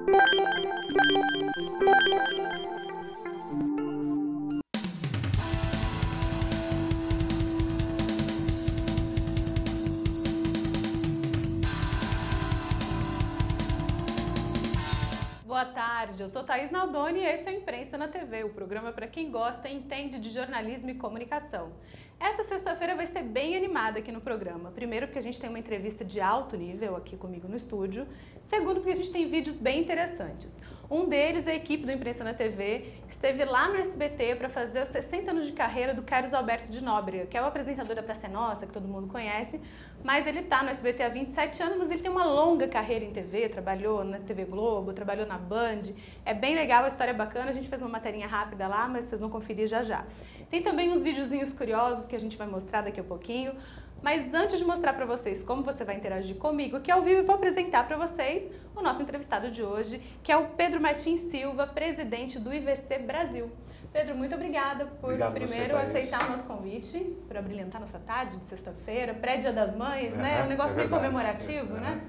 Boa tarde, eu sou Thaís Naldoni e esse é o Imprensa na TV, o programa para quem gosta e entende de jornalismo e comunicação. Essa sexta-feira vai ser bem animada aqui no programa. Primeiro porque a gente tem uma entrevista de alto nível aqui comigo no estúdio. Segundo porque a gente tem vídeos bem interessantes. Um deles, a equipe do Imprensa na TV, esteve lá no SBT para fazer os 60 anos de carreira do Carlos Alberto de Nóbrega, que é o apresentador da Praça é Nossa, que todo mundo conhece, mas ele está no SBT há 27 anos, mas ele tem uma longa carreira em TV, trabalhou na TV Globo, trabalhou na Band. É bem legal, a história é bacana, a gente fez uma materinha rápida lá, mas vocês vão conferir já já. Tem também uns videozinhos curiosos que a gente vai mostrar daqui a pouquinho. Mas antes de mostrar para vocês como você vai interagir comigo aqui ao vivo, eu vou apresentar para vocês o nosso entrevistado de hoje, que é o Pedro Martins Silva, presidente do IVC Brasil. Pedro, muito obrigada por primeiro aceitar o nosso convite, por abrilhantar nossa tarde de sexta-feira, pré-dia das mães, né? É um negócio bem comemorativo, né?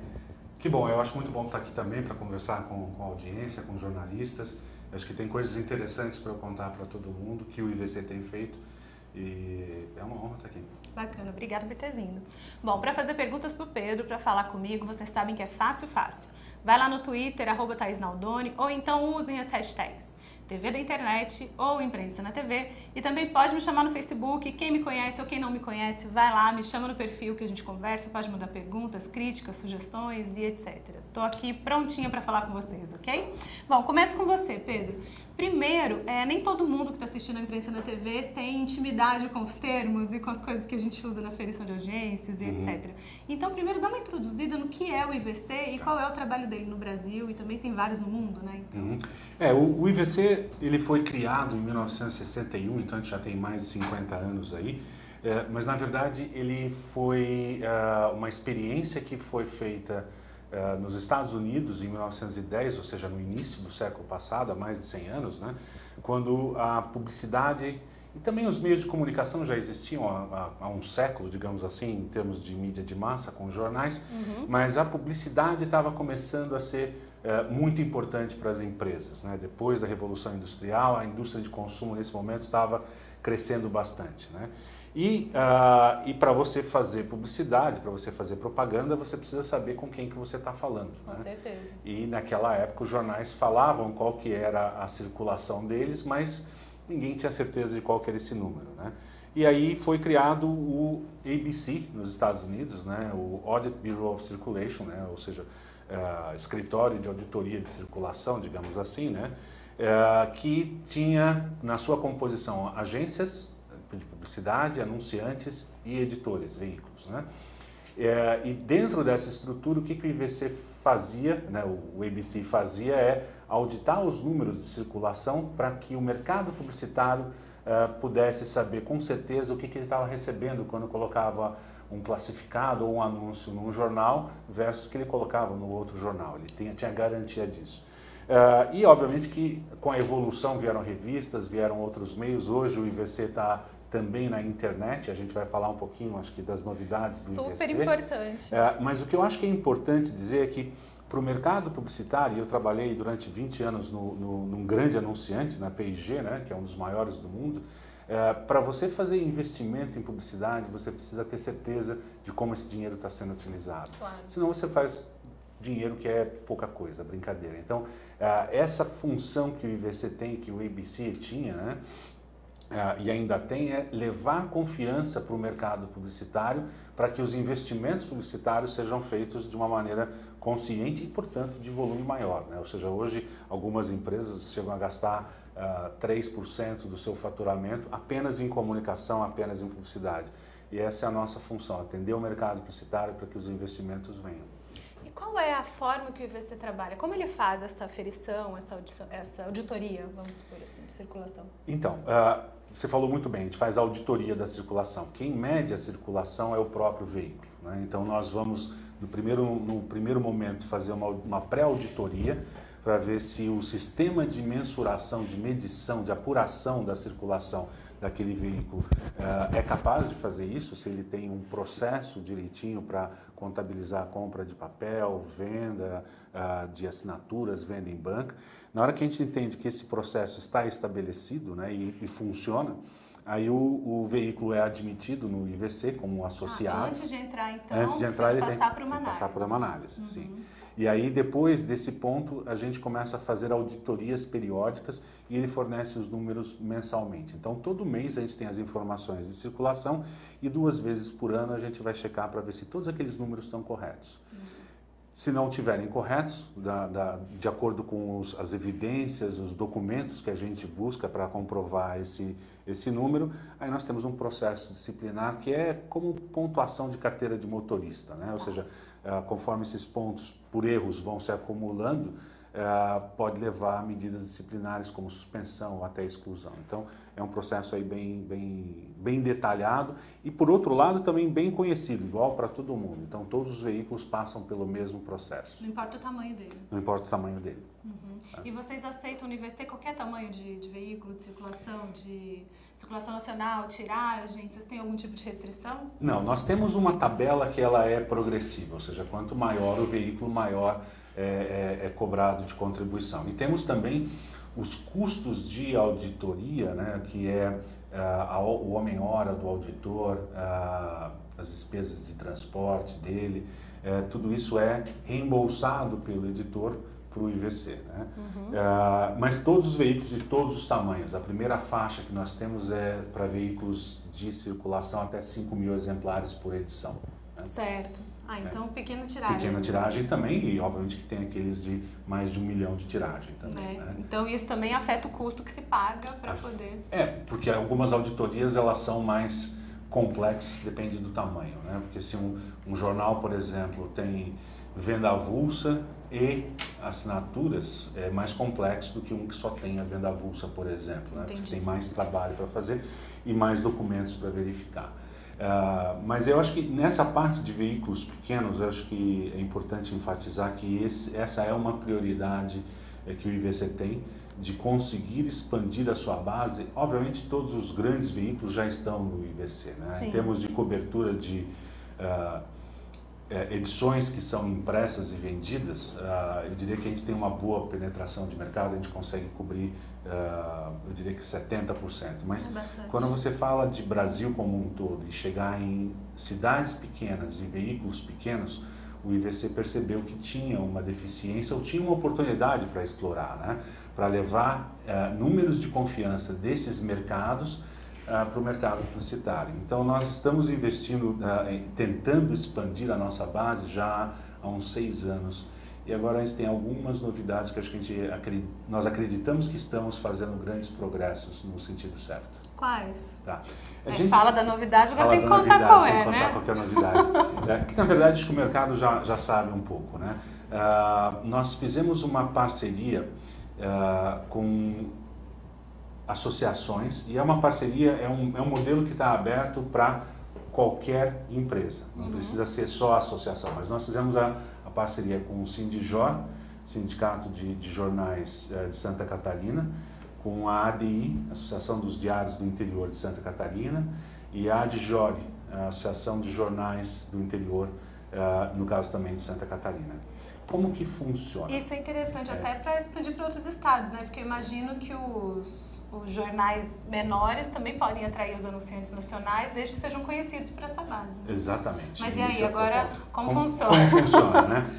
Que bom, eu acho muito bom estar aqui também para conversar com a audiência, com jornalistas. Eu acho que tem coisas interessantes para eu contar para todo mundo que o IVC tem feito e é uma honra estar aqui. Bacana, obrigada por ter vindo. Bom, para fazer perguntas para o Pedro, para falar comigo, vocês sabem que é fácil. Vai lá no Twitter, @ThaísNaldoni, ou então usem as hashtags TV da Internet ou Imprensa na TV. E também pode me chamar no Facebook. Quem me conhece ou quem não me conhece, vai lá, me chama no perfil que a gente conversa, pode mandar perguntas, críticas, sugestões e etc. Tô aqui prontinha para falar com vocês, ok? Bom, começo com você, Pedro. Primeiro, nem todo mundo que está assistindo a Imprensa na TV tem intimidade com os termos e com as coisas que a gente usa na ferição de audiências e etc. Então, primeiro, dá uma introduzida no que é o IVC e qual é o trabalho dele no Brasil, e também tem vários no mundo, né? Então... O IVC ele foi criado em 1961, então a gente já tem mais de 50 anos aí, mas na verdade ele foi uma experiência que foi feita nos Estados Unidos em 1910, ou seja, no início do século passado, há mais de 100 anos, né, quando a publicidade e também os meios de comunicação já existiam há um século, digamos assim, em termos de mídia de massa, com os jornais, mas a publicidade estava começando a ser muito importante para as empresas, né? Depois da Revolução Industrial, a indústria de consumo nesse momento estava crescendo bastante, né? E para você fazer publicidade, para você fazer propaganda, você precisa saber com quem que você está falando. Com certeza. E naquela época os jornais falavam qual que era a circulação deles, mas ninguém tinha certeza de qual que era esse número, né? E aí foi criado o ABC nos Estados Unidos, né? O Audit Bureau of Circulation, né? Ou seja, escritório de auditoria de circulação, digamos assim, né? Que tinha na sua composição agências de publicidade, anunciantes e editores, veículos, né? E dentro dessa estrutura, o que o IVC fazia, né, o ABC fazia é auditar os números de circulação para que o mercado publicitário pudesse saber com certeza o que ele estava recebendo quando colocava um classificado ou um anúncio num jornal versus o que ele colocava no outro jornal. Ele tinha garantia disso. E obviamente que com a evolução vieram revistas, vieram outros meios. Hoje o IVC está também na internet, a gente vai falar um pouquinho, acho que, das novidades do IVC. Super importante. Mas o que eu acho que é importante dizer é que para o mercado publicitário, eu trabalhei durante 20 anos num grande anunciante, na P&G, né, que é um dos maiores do mundo. Para você fazer investimento em publicidade, você precisa ter certeza de como esse dinheiro está sendo utilizado. Claro. Senão você faz dinheiro que é pouca coisa, brincadeira. Então, essa função que o IVC tem, que o ABC tinha, né, e ainda tem, é levar confiança para o mercado publicitário para que os investimentos publicitários sejam feitos de uma maneira consciente e, portanto, de volume maior, né? Ou seja, hoje algumas empresas chegam a gastar 3% do seu faturamento apenas em comunicação, apenas em publicidade. E essa é a nossa função, atender o mercado publicitário para que os investimentos venham. E qual é a forma que o IVC trabalha? Como ele faz essa aferição, essa auditoria, vamos supor assim, de circulação? Então, você falou muito bem, a gente faz a auditoria da circulação. Quem mede a circulação é o próprio veículo, né? Então nós vamos, no primeiro momento, fazer uma pré-auditoria, para ver se o sistema de mensuração, de medição, de apuração da circulação daquele veículo é capaz de fazer isso, se ele tem um processo direitinho para contabilizar a compra de papel, venda de assinaturas, venda em banca. Na hora que a gente entende que esse processo está estabelecido, né, e funciona, aí o veículo é admitido no IVC como associado. Antes de entrar, então, antes de entrar, ele tem que análise. passar por uma análise, sim. E aí, depois desse ponto, a gente começa a fazer auditorias periódicas e ele fornece os números mensalmente. Então, todo mês a gente tem as informações de circulação e 2 vezes por ano a gente vai checar para ver se todos aqueles números estão corretos. Se não estiverem corretos, de acordo com as evidências, os documentos que a gente busca para comprovar esse número, aí nós temos um processo disciplinar que é como pontuação de carteira de motorista, né? Ou seja, conforme esses pontos por erros vão se acumulando, pode levar a medidas disciplinares como suspensão ou até exclusão. Então, é um processo aí bem detalhado e, por outro lado, também bem conhecido, igual para todo mundo. Então, todos os veículos passam pelo mesmo processo. Não importa o tamanho dele. Não importa o tamanho dele. E vocês aceitam no IVC qualquer tamanho de veículo, de circulação nacional, tiragem? Vocês têm algum tipo de restrição? Não, nós temos uma tabela que ela é progressiva, ou seja, quanto maior o veículo, maior é cobrado de contribuição. E temos também os custos de auditoria, né, que é o homem-hora do auditor, as despesas de transporte dele, tudo isso é reembolsado pelo editor para o IVC. Né? Mas todos os veículos de todos os tamanhos, a primeira faixa que nós temos é para veículos de circulação até 5.000 exemplares por edição. Né? Certo. Então pequena tiragem. Pequena tiragem também, e obviamente que tem aqueles de mais de 1 milhão de tiragem também. Né? Então isso também afeta o custo que se paga para poder... Porque algumas auditorias elas são mais complexas, depende do tamanho. Né? Porque se um jornal, por exemplo, tem venda avulsa e assinaturas, é mais complexo do que um que só tem a venda avulsa, por exemplo. Né? Porque tem mais trabalho para fazer e mais documentos para verificar. Mas eu acho que nessa parte de veículos pequenos, eu acho que é importante enfatizar que essa é uma prioridade que o IVC tem, de conseguir expandir a sua base. Obviamente todos os grandes veículos já estão no IVC, né? Em termos de cobertura de edições que são impressas e vendidas, eu diria que a gente tem uma boa penetração de mercado, a gente consegue cobrir, eu diria que 70%. Mas quando você fala de Brasil como um todo e chegar em cidades pequenas e veículos pequenos, o IVC percebeu que tinha uma deficiência ou tinha uma oportunidade para explorar, né? Para levar números de confiança desses mercados para o mercado publicitário. Então, nós estamos investindo, tentando expandir a nossa base já há uns 6 anos. E agora a gente tem algumas novidades que acho que nós acreditamos que estamos fazendo grandes progressos no sentido certo. Quais? Tá. Fala da novidade, agora tem que contar qual é, né? Qual que é a novidade. Que na verdade acho que o mercado já sabe um pouco, né? Nós fizemos uma parceria com associações, e é uma parceria, é um modelo que está aberto para qualquer empresa, não precisa ser só a associação, mas nós fizemos a parceria com o Sindijor, Sindicato de Jornais de Santa Catarina, com a ADI, Associação dos Diários do Interior de Santa Catarina, e a ADJORI, a Associação de Jornais do Interior, no caso também de Santa Catarina. Como que funciona? Isso é interessante até para expandir para outros estados, né? Porque eu imagino que os jornais menores também podem atrair os anunciantes nacionais, desde que sejam conhecidos por essa base. Exatamente. Mas e aí, agora, como funciona? Como funciona, né?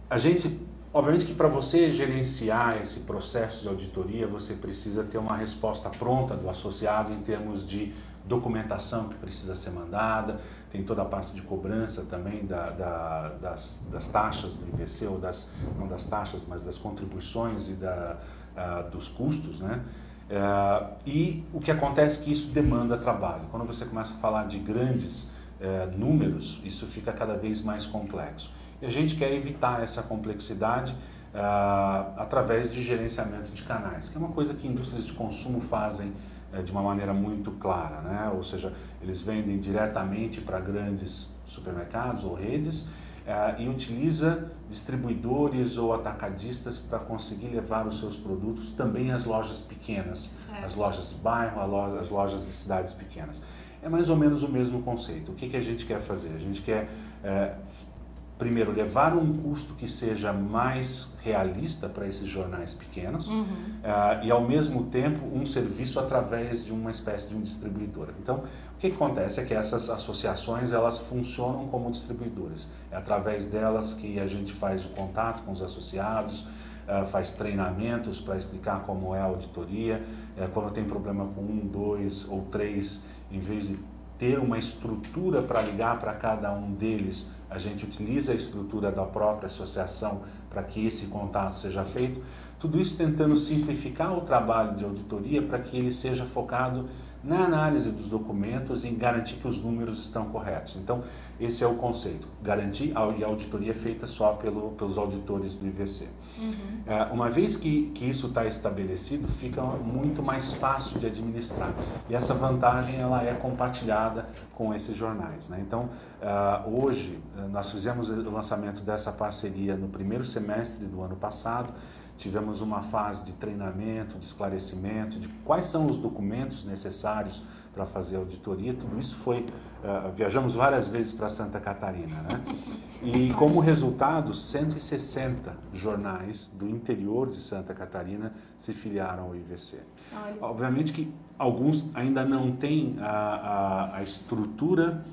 A gente, obviamente que para você gerenciar esse processo de auditoria, você precisa ter uma resposta pronta do associado em termos de documentação que precisa ser mandada, tem toda a parte de cobrança também das taxas do IVC, ou não das taxas, mas das contribuições e dos custos, né? E o que acontece é que isso demanda trabalho. Quando você começa a falar de grandes números, isso fica cada vez mais complexo. E a gente quer evitar essa complexidade através de gerenciamento de canais, que é uma coisa que indústrias de consumo fazem de uma maneira muito clara, né? Ou seja, eles vendem diretamente para grandes supermercados ou redes, e utiliza distribuidores ou atacadistas para conseguir levar os seus produtos também às lojas pequenas, as lojas de bairro, as lojas de cidades pequenas. É mais ou menos o mesmo conceito. O que a gente quer fazer? A gente quer, primeiro, levar um custo que seja mais realista para esses jornais pequenos e, ao mesmo tempo, um serviço através de uma espécie de um distribuidor. Então, o que acontece é que essas associações, elas funcionam como distribuidoras. É através delas que a gente faz o contato com os associados, faz treinamentos para explicar como é a auditoria, quando tem problema com 1, 2 ou 3, em vez de ter uma estrutura para ligar para cada um deles, a gente utiliza a estrutura da própria associação para que esse contato seja feito. Tudo isso tentando simplificar o trabalho de auditoria para que ele seja focado na análise dos documentos e garantir que os números estão corretos. Então, esse é o conceito, garantir, e a auditoria é feita só pelos auditores do IVC. Uma vez que isso está estabelecido, fica muito mais fácil de administrar. E essa vantagem ela é compartilhada com esses jornais, né? Então, hoje, nós fizemos o lançamento dessa parceria no primeiro semestre do ano passado. Tivemos uma fase de treinamento, de esclarecimento, de quais são os documentos necessários para fazer a auditoria. Tudo isso foi... viajamos várias vezes para Santa Catarina, né? E como resultado, 160 jornais do interior de Santa Catarina se filiaram ao IVC. Olha. Obviamente que alguns ainda não têm a estrutura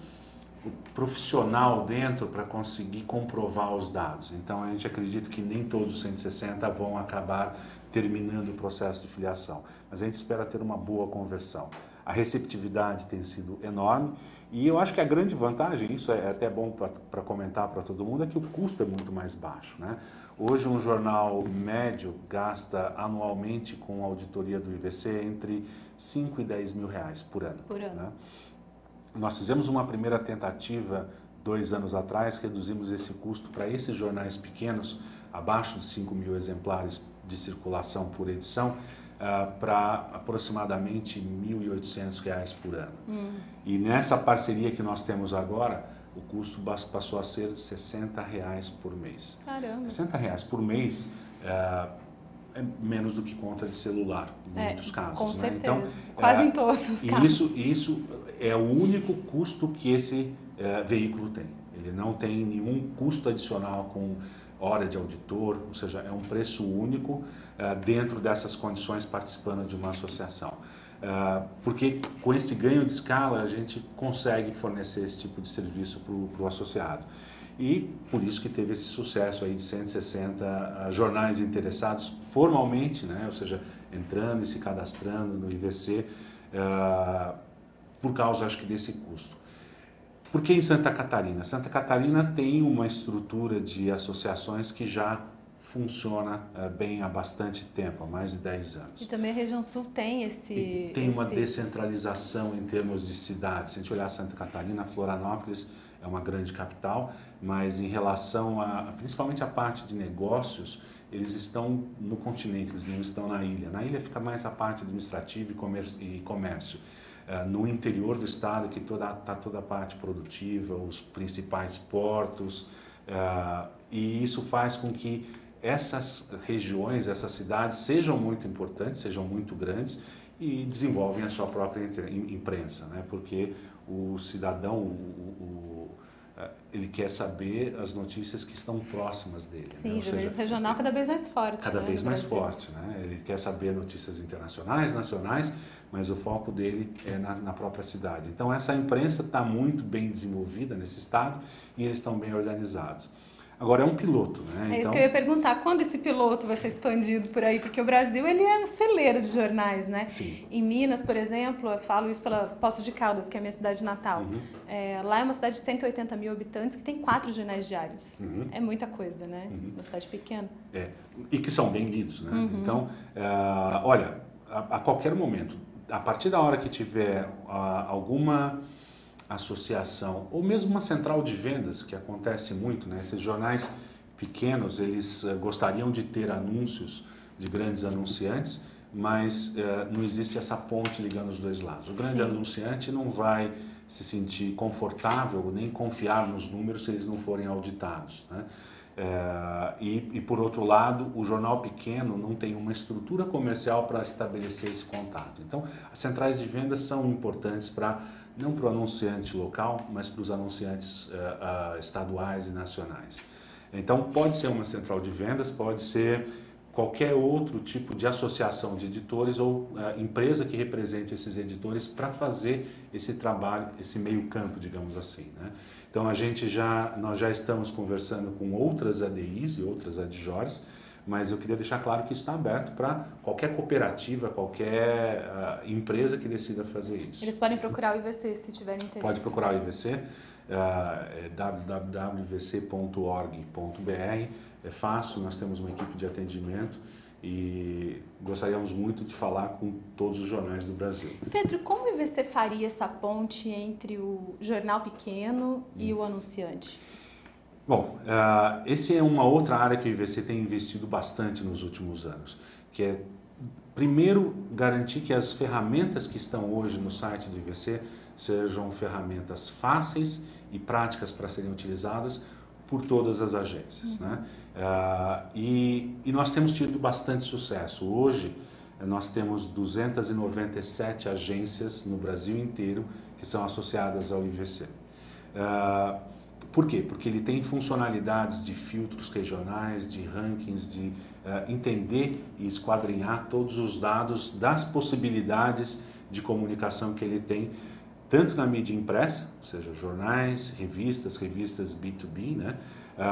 profissional dentro para conseguir comprovar os dados. Então, a gente acredita que nem todos os 160 vão acabar terminando o processo de filiação. Mas a gente espera ter uma boa conversão. A receptividade tem sido enorme e eu acho que a grande vantagem, isso é até bom para comentar para todo mundo, é que o custo é muito mais baixo, né? Hoje um jornal médio gasta anualmente com a auditoria do IVC entre 5 e 10 mil reais por ano. Né? Nós fizemos uma primeira tentativa 2 anos atrás, reduzimos esse custo para esses jornais pequenos, abaixo de 5 mil exemplares de circulação por edição, para aproximadamente R$ 1.800 por ano. E nessa parceria que nós temos agora, o custo passou a ser R$ 60 por mês. Caramba! R$ 60 por mês é menos do que conta de celular, em muitos casos. Com né? certeza, então, quase em todos os casos. Isso é o único custo que esse veículo tem. Ele não tem nenhum custo adicional com hora de auditor, ou seja, é um preço único dentro dessas condições participando de uma associação. Porque com esse ganho de escala a gente consegue fornecer esse tipo de serviço para o associado. E por isso que teve esse sucesso aí de 160 jornais interessados formalmente, né? Ou seja, entrando e se cadastrando no IVC, por causa, acho que, desse custo. Por que em Santa Catarina? Santa Catarina tem uma estrutura de associações que já funciona bem há bastante tempo, há mais de 10 anos. E também a região sul tem uma descentralização em termos de cidades. Se a gente olhar Santa Catarina, Florianópolis é uma grande capital, mas em relação principalmente a parte de negócios, eles estão no continente, eles não estão na ilha. Na ilha fica mais a parte administrativa e comércio. No interior do estado, que está toda a parte produtiva, os principais portos, e isso faz com que essas regiões, essas cidades sejam muito importantes, sejam muito grandes e desenvolvem a sua própria imprensa, né? Porque o cidadão, ele quer saber as notícias que estão próximas dele. Sim, né? o jornalismo regional cada vez mais forte. Cada vez mais forte, né? Ele quer saber notícias internacionais, nacionais, mas o foco dele é na própria cidade. Então essa imprensa está muito bem desenvolvida nesse estado e eles estão bem organizados. Agora é um piloto, né? É isso que eu ia perguntar, quando esse piloto vai ser expandido por aí? Porque o Brasil, ele é um celeiro de jornais, né? Sim. Em Minas, por exemplo, eu falo isso pela Poços de Caldas, que é a minha cidade natal. Lá é uma cidade de 180 mil habitantes que tem 4 jornais diários. É muita coisa, né? Uma cidade pequena. E que são bem lidos, né? Então, olha, a qualquer momento, a partir da hora que tiver alguma associação, ou mesmo uma central de vendas, que acontece muito, né? Esses jornais pequenos, eles gostariam de ter anúncios de grandes anunciantes, mas não existe essa ponte ligando os dois lados. O grande anunciante não vai se sentir confortável nem confiar nos números se eles não forem auditados, né? E por outro lado, o jornal pequeno não tem uma estrutura comercial para estabelecer esse contato. Então, as centrais de vendas são importantes não para o anunciante local, mas para os anunciantes estaduais e nacionais. Então, pode ser uma central de vendas, pode ser qualquer outro tipo de associação de editores ou empresa que represente esses editores para fazer esse trabalho, esse meio campo, digamos assim, né? Então nós já estamos conversando com outras ADIs e outras ADJORs, mas eu queria deixar claro que isso está aberto para qualquer cooperativa, qualquer empresa que decida fazer isso. Eles podem procurar o IVC se tiverem interesse. Pode procurar o IVC, www.ivc.org.br. É fácil, nós temos uma equipe de atendimento e gostaríamos muito de falar com todos os jornais do Brasil. Pedro, como o IVC faria essa ponte entre o jornal pequeno e o anunciante? Bom, essa é uma outra área que o IVC tem investido bastante nos últimos anos, que é, primeiro, garantir que as ferramentas que estão hoje no site do IVC sejam ferramentas fáceis e práticas para serem utilizadas por todas as agências, né? E nós temos tido bastante sucesso. Hoje, nós temos 297 agências no Brasil inteiro que são associadas ao IVC. Por quê? Porque ele tem funcionalidades de filtros regionais, de rankings, de entender e esquadrinhar todos os dados das possibilidades de comunicação que ele tem, tanto na mídia impressa, ou seja, jornais, revistas B2B, né?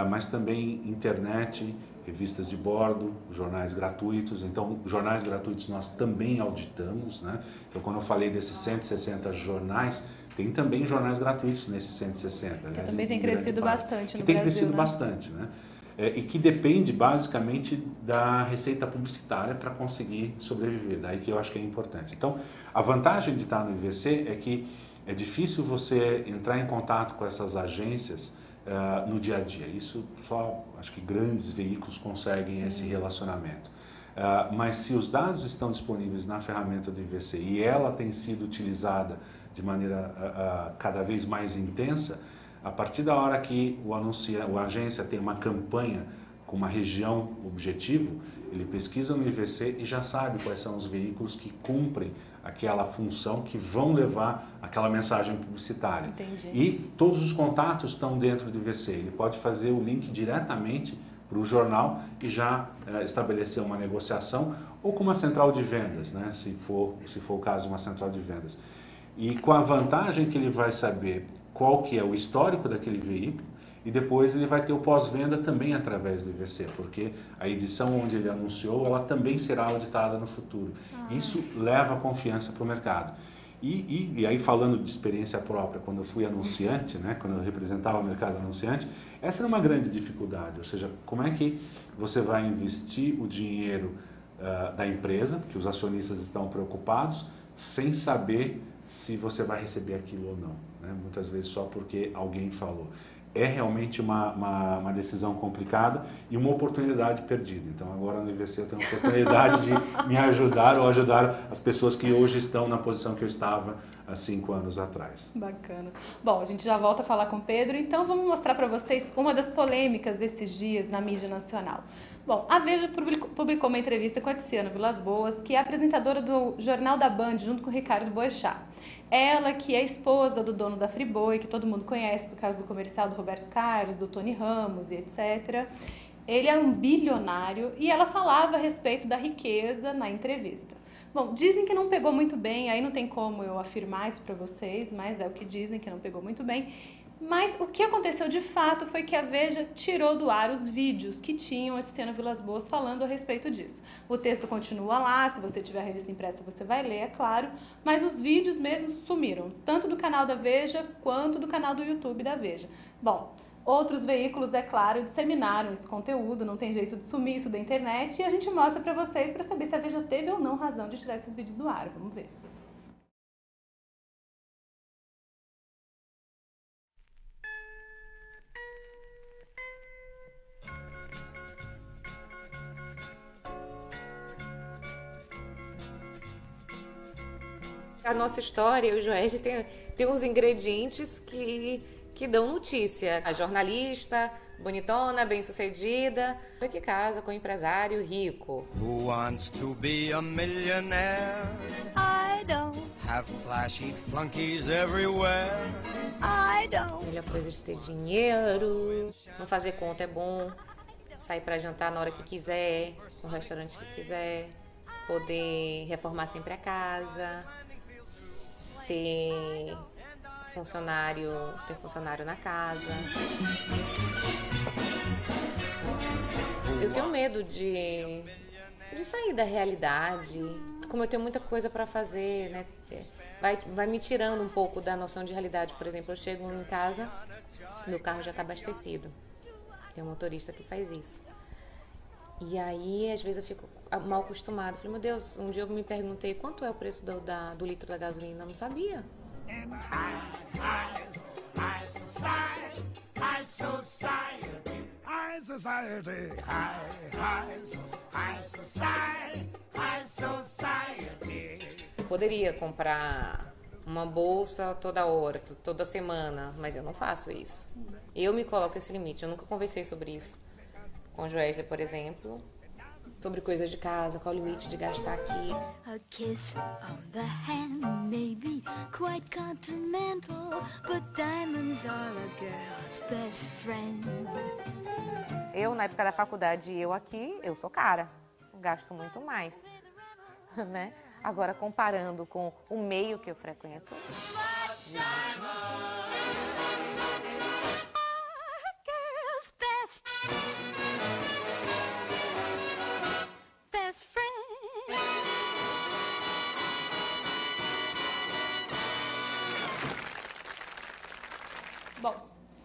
Mas também internet, revistas de bordo, jornais gratuitos. Então, jornais gratuitos nós também auditamos, né? Então, quando eu falei desses 160 jornais, tem também jornais gratuitos nesses 160. Que também tem crescido bastante no Brasil, que tem crescido bastante, né? E que depende basicamente da receita publicitária para conseguir sobreviver, daí que eu acho que é importante. Então, a vantagem de estar no IVC é que é difícil você entrar em contato com essas agências no dia a dia. Isso só, acho que grandes veículos conseguem esse relacionamento. Mas se os dados estão disponíveis na ferramenta do IVC e ela tem sido utilizada de maneira cada vez mais intensa, a partir da hora que a agência tem uma campanha com uma região objetivo, ele pesquisa no IVC e já sabe quais são os veículos que cumprem aquela função, que vão levar aquela mensagem publicitária. Entendi. E todos os contatos estão dentro do IVC. Ele pode fazer o link diretamente para o jornal e já estabelecer uma negociação ou com uma central de vendas, né? Se for o caso, uma central de vendas. E com a vantagem que ele vai saber qual que é o histórico daquele veículo, e depois ele vai ter o pós-venda também através do IVC, porque a edição onde ele anunciou, ela também será auditada no futuro. Isso leva confiança para o mercado. E aí, falando de experiência própria, quando eu fui anunciante, né, quando eu representava o mercado anunciante, essa era uma grande dificuldade, ou seja, como é que você vai investir o dinheiro da empresa, que os acionistas estão preocupados, sem saber se você vai receber aquilo ou não, né? Muitas vezes só porque alguém falou. É realmente uma decisão complicada e uma oportunidade perdida. Então, agora no IVC eu tenho a oportunidade de me ajudar ou ajudar as pessoas que hoje estão na posição que eu estava há 5 anos atrás. Bacana. Bom, a gente já volta a falar com o Pedro, então vamos mostrar para vocês uma das polêmicas desses dias na mídia nacional. Bom, a Veja publicou uma entrevista com a Tiziana Vilas-Boas, que é apresentadora do Jornal da Band, junto com o Ricardo Boechat. Ela, que é esposa do dono da Friboi, que todo mundo conhece por causa do comercial do Roberto Carlos, do Tony Ramos e etc. Ele é um bilionário e ela falava a respeito da riqueza na entrevista. Bom, dizem que não pegou muito bem, aí não tem como eu afirmar isso para vocês, mas é o que dizem, que não pegou muito bem. Mas o que aconteceu de fato foi que a Veja tirou do ar os vídeos que tinham a Tiziana Vilas-Boas falando a respeito disso. O texto continua lá, se você tiver a revista impressa você vai ler, é claro, mas os vídeos mesmo sumiram, tanto do canal da Veja quanto do canal do YouTube da Veja. Bom, outros veículos, é claro, disseminaram esse conteúdo, não tem jeito de sumir isso da internet, e a gente mostra para vocês para saber se a Veja teve ou não razão de tirar esses vídeos do ar. Vamos ver. A nossa história, o Joeste, tem uns ingredientes que dão notícia. A jornalista, bonitona, bem-sucedida, que casa com um empresário rico. Who wants to be a millionaire? I don't. Have flashy flunkies everywhere? I don't. A melhor coisa de ter dinheiro, não fazer conta é bom, sair para jantar na hora que quiser, no restaurante que quiser, poder reformar sempre a casa, ter funcionário na casa. Eu tenho medo de sair da realidade, como eu tenho muita coisa para fazer, né? Vai me tirando um pouco da noção de realidade. Por exemplo, eu chego em casa, meu carro já está abastecido. Tem um motorista que faz isso. E aí, às vezes, eu fico mal acostumada. Falei, meu Deus, um dia eu me perguntei quanto é o preço do litro da gasolina. Eu não sabia. High society, high society, high society, high society, high society. Eu poderia comprar uma bolsa toda hora, toda semana, mas eu não faço isso. Eu me coloco esse limite. Eu nunca conversei sobre isso com o Joesley, por exemplo. Sobre coisas de casa, qual o limite de gastar aqui. A kiss on the hand may be quite continental, but diamonds are a girl's best friend. Eu, na época da faculdade, eu aqui, eu sou cara. Gasto muito mais, né? Agora, comparando com o meio que eu frequento... Girl's best friend. Bom,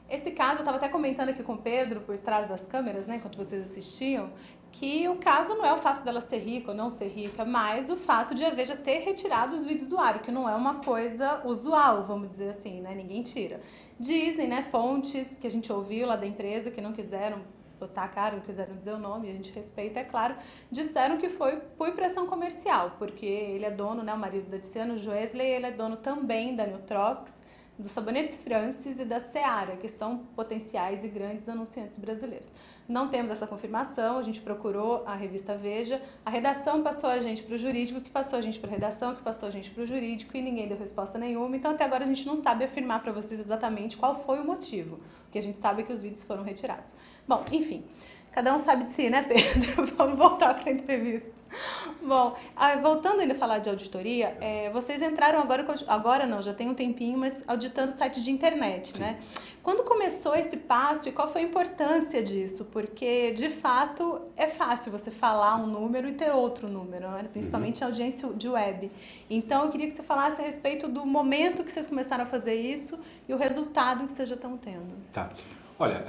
esse caso, eu estava até comentando aqui com o Pedro, por trás das câmeras, né, enquanto vocês assistiam, que o caso não é o fato dela ser rica ou não ser rica, mas o fato de a Veja ter retirado os vídeos do ar, que não é uma coisa usual, vamos dizer assim, né, ninguém tira. Dizem, né, fontes que a gente ouviu lá da empresa que não quiseram botar a cara, não quiseram dizer o nome, a gente respeita, é claro, disseram que foi por pressão comercial, porque ele é dono, né, o marido da Tiziano, o Joesley, ele é dono também da Neutrox, dos Sabonetes Francis e da Seara, que são potenciais e grandes anunciantes brasileiros. Não temos essa confirmação, a gente procurou a revista Veja, a redação passou a gente para o jurídico, que passou a gente para a redação, que passou a gente para o jurídico e ninguém deu resposta nenhuma, então até agora a gente não sabe afirmar para vocês exatamente qual foi o motivo, porque a gente sabe que os vídeos foram retirados. Bom, enfim, cada um sabe de si, né, Pedro? Vamos voltar para a entrevista. Bom, voltando ainda a falar de auditoria, vocês entraram agora não, já tem um tempinho, mas auditando sites de internet, Sim. né? Quando começou esse passo e qual foi a importância disso? Porque, de fato, é fácil você falar um número e ter outro número, né? Principalmente a audiência de web. Então, eu queria que você falasse a respeito do momento que vocês começaram a fazer isso e o resultado que vocês já estão tendo. Tá. Olha,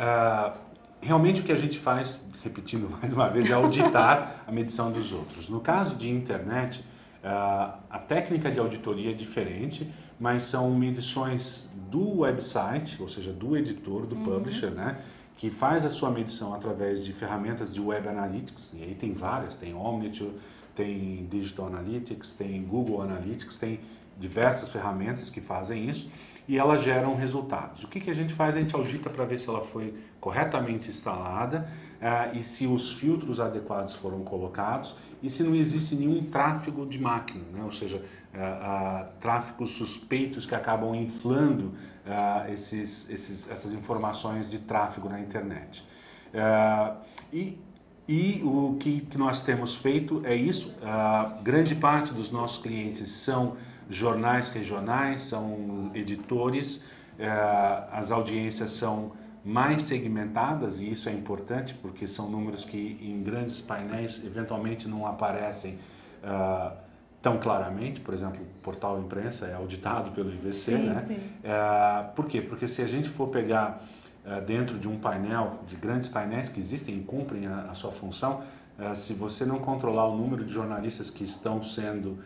realmente o que a gente faz, repetindo mais uma vez, é auditar a medição dos outros. No caso de internet, a técnica de auditoria é diferente, mas são medições do website, ou seja, do editor, do publisher, né, que faz a sua medição através de ferramentas de Web Analytics, e aí tem várias, tem Omniture, tem Digital Analytics, tem Google Analytics, tem diversas ferramentas que fazem isso, e elas geram resultados. O que a gente faz? A gente audita para ver se ela foi corretamente instalada e se os filtros adequados foram colocados e se não existe nenhum tráfego de máquina, né? Ou seja, tráfegos suspeitos que acabam inflando essas informações de tráfego na internet. E o que nós temos feito é isso. Grande parte dos nossos clientes são jornais regionais, são editores, as audiências são mais segmentadas e isso é importante porque são números que em grandes painéis eventualmente não aparecem tão claramente. Por exemplo, o portal imprensa é auditado pelo IVC, sim, né? Sim. Por quê? Porque se a gente for pegar dentro de um painel, de grandes painéis que existem e cumprem a sua função, se você não controlar o número de jornalistas que estão sendo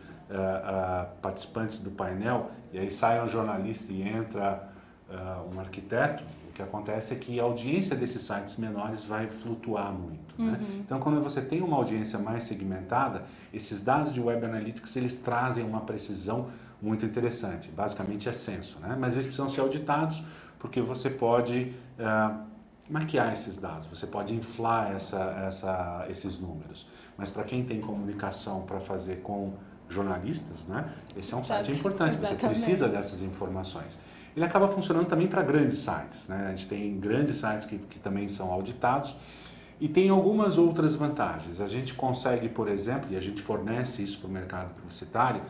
participantes do painel, e aí sai um jornalista e entra um arquiteto, o que acontece é que a audiência desses sites menores vai flutuar muito, né? Então, quando você tem uma audiência mais segmentada, esses dados de Web Analytics, eles trazem uma precisão muito interessante. Basicamente é censo, né? Mas eles precisam ser auditados porque você pode maquiar esses dados, você pode inflar esses números. Mas para quem tem comunicação para fazer com jornalistas, né? Esse é um site importante, você precisa dessas informações. Ele acaba funcionando também para grandes sites, né? A gente tem grandes sites que também são auditados e tem algumas outras vantagens. A gente consegue, por exemplo, e a gente fornece isso para o mercado publicitário,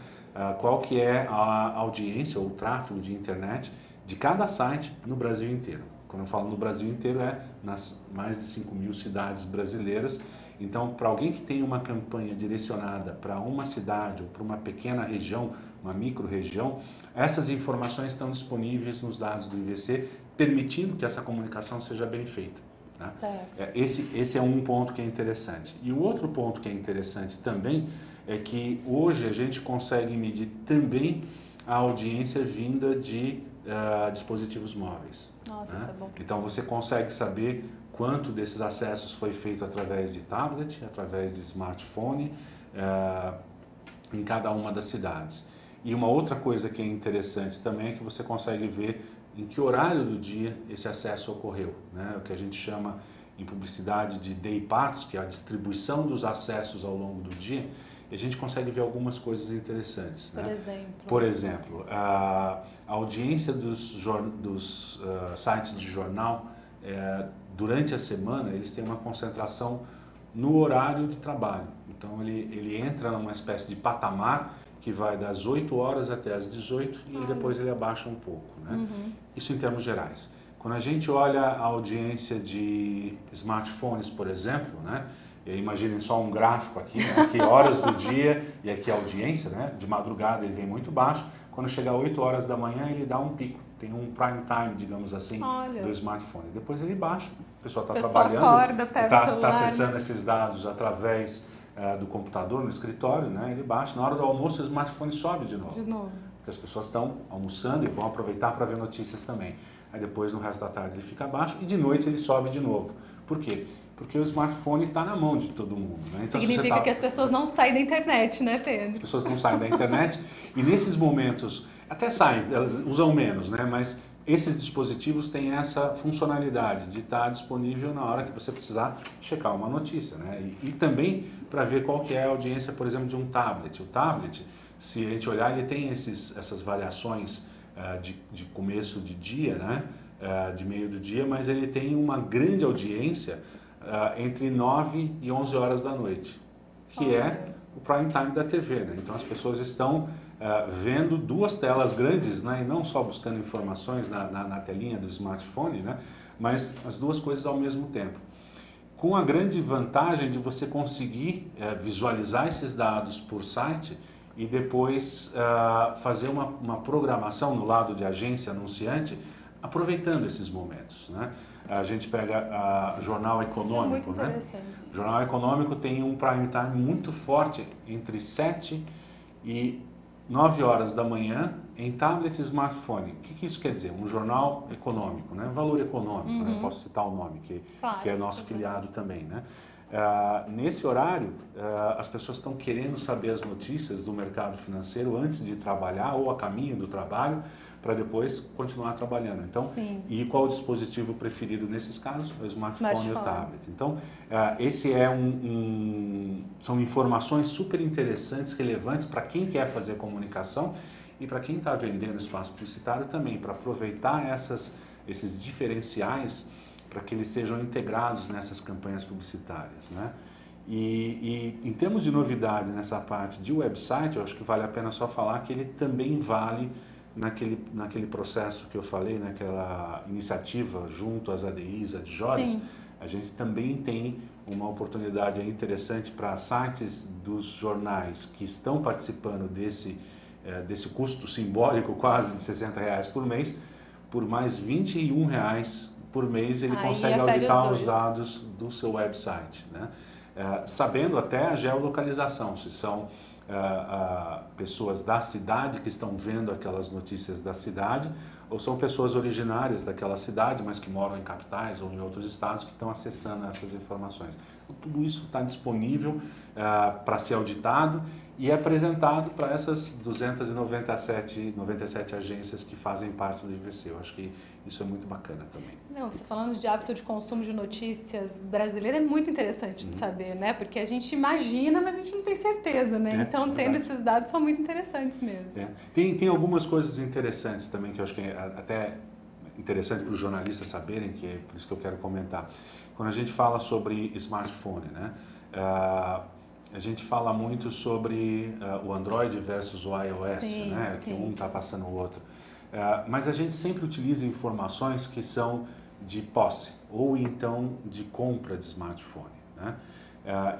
qual que é a audiência ou o tráfego de internet de cada site no Brasil inteiro. Quando eu falo no Brasil inteiro, é nas mais de 5.000 cidades brasileiras. Então, para alguém que tem uma campanha direcionada para uma cidade ou para uma pequena região, uma micro-região, essas informações estão disponíveis nos dados do IVC, permitindo que essa comunicação seja bem feita. Né? Esse é um ponto que é interessante. E o outro ponto que é interessante também é que hoje a gente consegue medir também a audiência vinda de dispositivos móveis. Nossa, né? isso é bom. Então você consegue saber quanto desses acessos foi feito através de tablet, através de smartphone, em cada uma das cidades. E uma outra coisa que é interessante também é que você consegue ver em que horário do dia esse acesso ocorreu, né? O que a gente chama em publicidade de day parts, que é a distribuição dos acessos ao longo do dia, e a gente consegue ver algumas coisas interessantes. Por exemplo, a audiência dos sites de jornal, durante a semana, eles têm uma concentração no horário de trabalho. Então, ele entra numa espécie de patamar que vai das 8 horas até as 18 e depois ele abaixa um pouco. Né? Isso em termos gerais. Quando a gente olha a audiência de smartphones, por exemplo, né? E aí, imaginem só um gráfico aqui, né? Aqui horas do dia e aqui a audiência, né? De madrugada ele vem muito baixo, quando chega às 8 horas da manhã ele dá um pico, tem um prime time, digamos assim, do smartphone. Depois ele baixa, a pessoa está trabalhando, está acessando esses dados através do computador no escritório, né? Ele baixa, na hora do almoço o smartphone sobe de novo. Porque as pessoas estão almoçando e vão aproveitar para ver notícias também. Aí depois no resto da tarde ele fica baixo e de noite ele sobe de novo. Por quê? Porque o smartphone está na mão de todo mundo. Né? Então, significa que as pessoas não saem da internet, né, Pedro? As pessoas não saem da internet e nesses momentos, até saem, elas usam menos, né? Mas esses dispositivos têm essa funcionalidade de estar disponível na hora que você precisar checar uma notícia. Né? E também para ver qual que é a audiência, por exemplo, de um tablet. O tablet, se a gente olhar, ele tem essas variações de começo de dia, né? De meio do dia, mas ele tem uma grande audiência entre 9 e 11 horas da noite, que é o prime time da TV. Né? Então as pessoas estão vendo duas telas grandes, né? E não só buscando informações na telinha do smartphone, né? Mas as duas coisas ao mesmo tempo. Com a grande vantagem de você conseguir visualizar esses dados por site e depois fazer uma programação no lado de agência anunciante, aproveitando esses momentos. Né? A gente pega Jornal Econômico, né? O Jornal Econômico tem um prime time muito forte entre 7 e 9 horas da manhã em tablet e smartphone. O que isso quer dizer? Um jornal econômico, né? Valor Econômico, né? Posso citar o nome, que é nosso filiado também. Né? Nesse horário, as pessoas estão querendo saber as notícias do mercado financeiro antes de trabalhar ou a caminho do trabalho, para depois continuar trabalhando. Então, e qual o dispositivo preferido nesses casos? O smartphone e o tablet. Então, esse são informações super interessantes, relevantes para quem quer fazer comunicação e para quem está vendendo espaço publicitário também, para aproveitar esses diferenciais para que eles sejam integrados nessas campanhas publicitárias. Né? E em termos de novidade nessa parte de website, eu acho que vale a pena só falar que ele também vale naquele processo que eu falei, naquela iniciativa junto às ADIs, ADJORs, a gente também tem uma oportunidade interessante para sites dos jornais que estão participando desse custo simbólico quase de R$60 por mês, por mais R$21 por mês ele consegue auditar os dados do seu website, né? Sabendo até a geolocalização, se são pessoas da cidade que estão vendo aquelas notícias da cidade, ou são pessoas originárias daquela cidade, mas que moram em capitais ou em outros estados que estão acessando essas informações. tudo isso está disponível para ser auditado e é apresentado para essas 297 agências que fazem parte do IVC. Eu acho que isso é muito bacana também. Não, você falando de hábito de consumo de notícias brasileira é muito interessante de saber, né? Porque a gente imagina, mas a gente não tem certeza, né? Então, tendo esses dados, são muito interessantes mesmo. Tem algumas coisas interessantes também, que eu acho que é até interessante para os jornalistas saberem, que é por isso que eu quero comentar. Quando a gente fala sobre smartphone, né? A gente fala muito sobre o Android versus o iOS, né? Que um está passando o outro. Mas a gente sempre utiliza informações que são de posse ou então de compra de smartphone, né?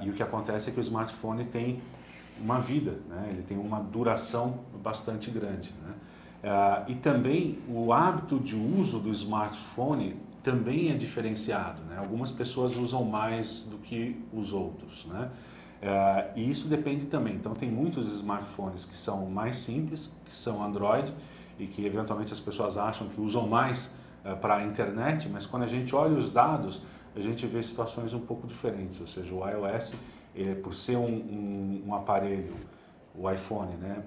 E o que acontece é que o smartphone tem uma vida, né? Ele tem uma duração bastante grande, né? E também o hábito de uso do smartphone também é diferenciado, né? Algumas pessoas usam mais do que os outros, né? E isso depende também. Então tem muitos smartphones que são mais simples, que são Android e que eventualmente as pessoas acham que usam mais para a internet, mas quando a gente olha os dados, a gente vê situações um pouco diferentes. Ou seja, o iOS, por ser um aparelho, o iPhone, né,